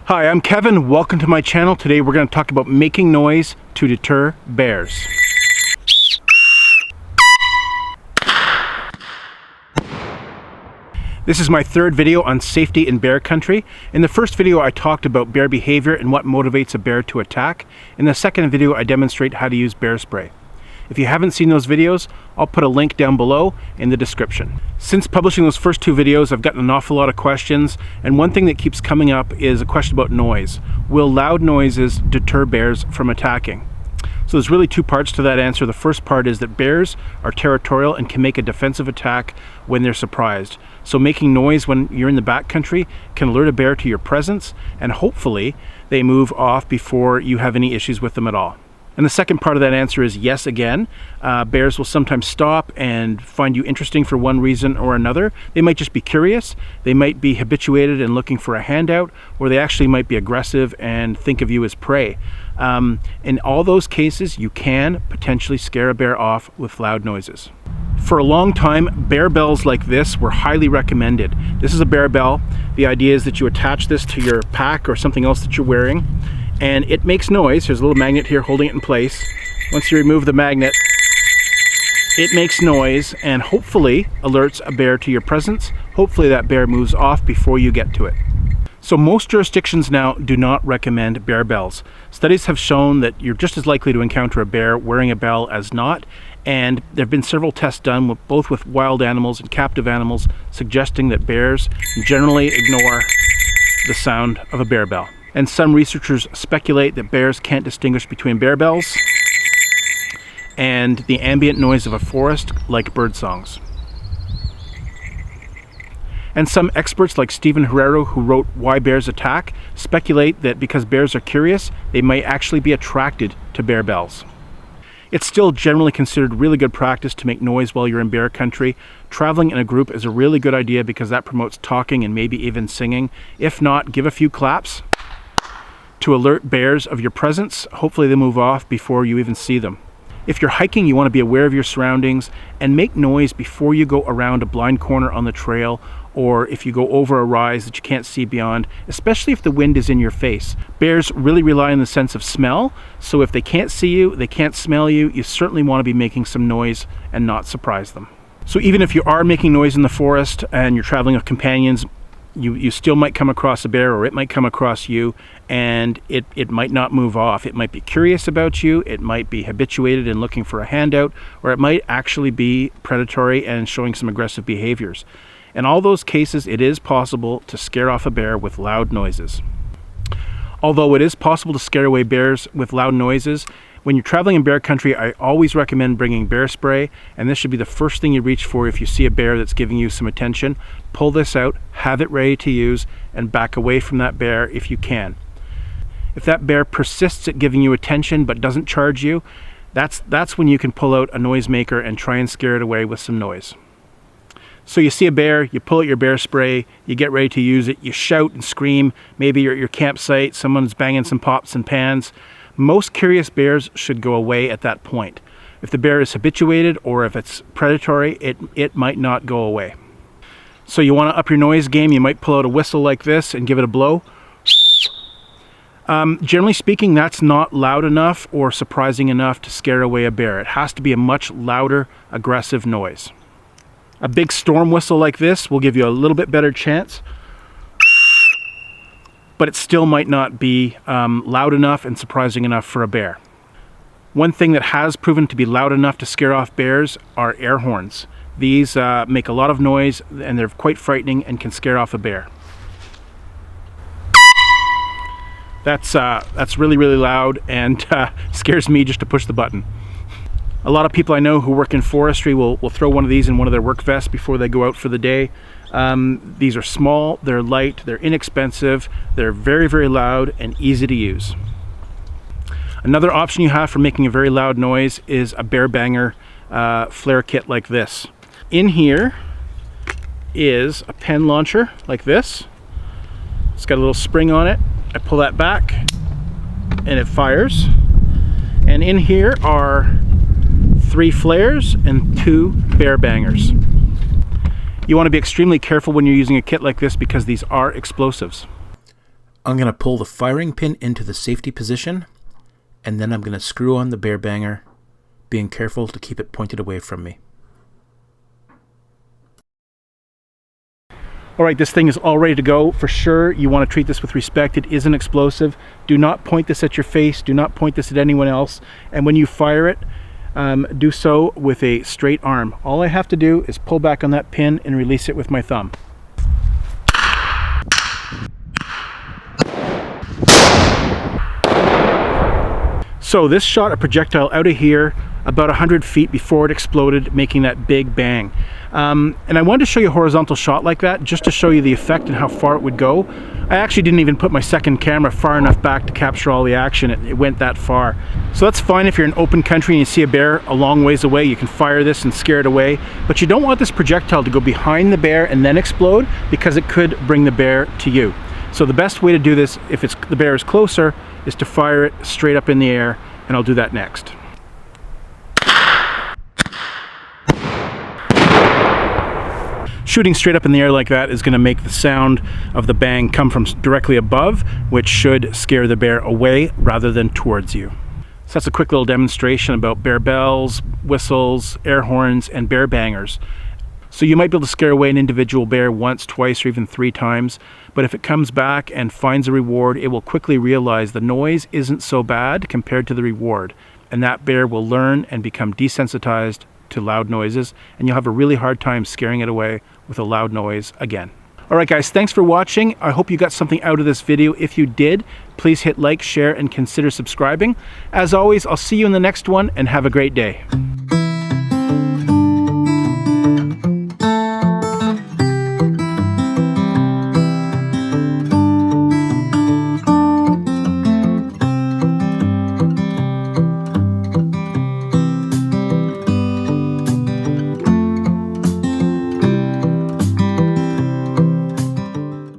Hi, I'm Kevin. Welcome to my channel. Today we're going to talk about making noise to deter bears. This is my third video on safety in bear country. In the first video I talked about bear behavior and what motivates a bear to attack. In the second video I demonstrate how to use bear spray. If you haven't seen those videos, I'll put a link down below in the description. Since publishing those first two videos, I've gotten an awful lot of questions, and one thing that keeps coming up is a question about noise. Will loud noises deter bears from attacking? So there's really two parts to that answer. The first part is that bears are territorial and can make a defensive attack when they're surprised. So making noise when you're in the backcountry can alert a bear to your presence, and hopefully they move off before you have any issues with them at all. And the second part of that answer is yes again. Bears will sometimes stop and find you interesting for one reason or another. They might just be curious, they might be habituated and looking for a handout, or they actually might be aggressive and think of you as prey. In all those cases, you can potentially scare a bear off with loud noises. For a long time, bear bells like this were highly recommended. This is a bear bell. The idea is that you attach this to your pack or something else that you're wearing, and it makes noise. There's a little magnet here holding it in place. Once you remove the magnet, it makes noise and hopefully alerts a bear to your presence. Hopefully that bear moves off before you get to it. So most jurisdictions now do not recommend bear bells. Studies have shown that you're just as likely to encounter a bear wearing a bell as not, and there have been several tests done both with wild animals and captive animals suggesting that bears generally ignore the sound of a bear bell. And some researchers speculate that bears can't distinguish between bear bells and the ambient noise of a forest, like bird songs. And some experts like Stephen Herrero, who wrote Why Bears Attack, speculate that because bears are curious, they might actually be attracted to bear bells. It's still generally considered really good practice to make noise while you're in bear country. Traveling in a group is a really good idea because that promotes talking and maybe even singing. If not, give a few claps to alert bears of your presence. Hopefully they move off before you even see them. If you're hiking, you want to be aware of your surroundings and make noise before you go around a blind corner on the trail, or if you go over a rise that you can't see beyond, especially if the wind is in your face. Bears really rely on the sense of smell, so if they can't see you, they can't smell you, you certainly want to be making some noise and not surprise them. So even if you are making noise in the forest and you're traveling with companions, you still might come across a bear, or it might come across you, and it might not move off. It might be curious about you, it might be habituated and looking for a handout, or it might actually be predatory and showing some aggressive behaviors. In all those cases, it is possible to scare off a bear with loud noises. Although it is possible to scare away bears with loud noises, when you're traveling in bear country, I always recommend bringing bear spray, and this should be the first thing you reach for if you see a bear that's giving you some attention. Pull this out, have it ready to use, and back away from that bear if you can. If that bear persists at giving you attention but doesn't charge you, that's when you can pull out a noisemaker and try and scare it away with some noise. So you see a bear, you pull out your bear spray, you get ready to use it, you shout and scream. Maybe you're at your campsite, someone's banging some pots and pans. Most curious bears should go away at that point. If the bear is habituated or if it's predatory, it might not go away. So you want to up your noise game. You might pull out a whistle like this and give it a blow. Generally speaking, that's not loud enough or surprising enough to scare away a bear. It has to be a much louder, aggressive noise. A big storm whistle like this will give you a little bit better chance, but it still might not be loud enough and surprising enough for a bear. One thing that has proven to be loud enough to scare off bears are air horns. These make a lot of noise and they're quite frightening and can scare off a bear. That's really, really loud and scares me just to push the button. A lot of people I know who work in forestry will throw one of these in one of their work vests before they go out for the day. These are small, they're light, they're inexpensive, they're very, very loud and easy to use. Another option you have for making a very loud noise is a bear banger flare kit like this. In here is a pen launcher like this. It's got a little spring on it. I pull that back and it fires. And in here are 3 flares and 2 bear bangers. You want to be extremely careful when you're using a kit like this because these are explosives. I'm going to pull the firing pin into the safety position, and then I'm going to screw on the bear banger, being careful to keep it pointed away from me. All right, this thing is all ready to go. For sure, you want to treat this with respect. It is an explosive. Do not point this at your face. Do not point this at anyone else. And when you fire it, do so with a straight arm. All I have to do is pull back on that pin and release it with my thumb. So this shot a projectile out of here about 100 feet before it exploded, making that big bang. And I wanted to show you a horizontal shot like that, just to show you the effect and how far it would go. I actually didn't even put my second camera far enough back to capture all the action. It went that far. So that's fine if you're in open country and you see a bear a long ways away. You can fire this and scare it away. But you don't want this projectile to go behind the bear and then explode, because it could bring the bear to you. So the best way to do this, if the bear is closer, is to fire it straight up in the air, and I'll do that next. Shooting straight up in the air like that is going to make the sound of the bang come from directly above, which should scare the bear away rather than towards you. So that's a quick little demonstration about bear bells, whistles, air horns, and bear bangers. So you might be able to scare away an individual bear once, twice, or even 3 times, but if it comes back and finds a reward, it will quickly realize the noise isn't so bad compared to the reward, and that bear will learn and become desensitized to loud noises, and you'll have a really hard time scaring it away with a loud noise again. Alright guys, thanks for watching. I hope you got something out of this video. If you did, please hit like, share, and consider subscribing. As always, I'll see you in the next one, and have a great day.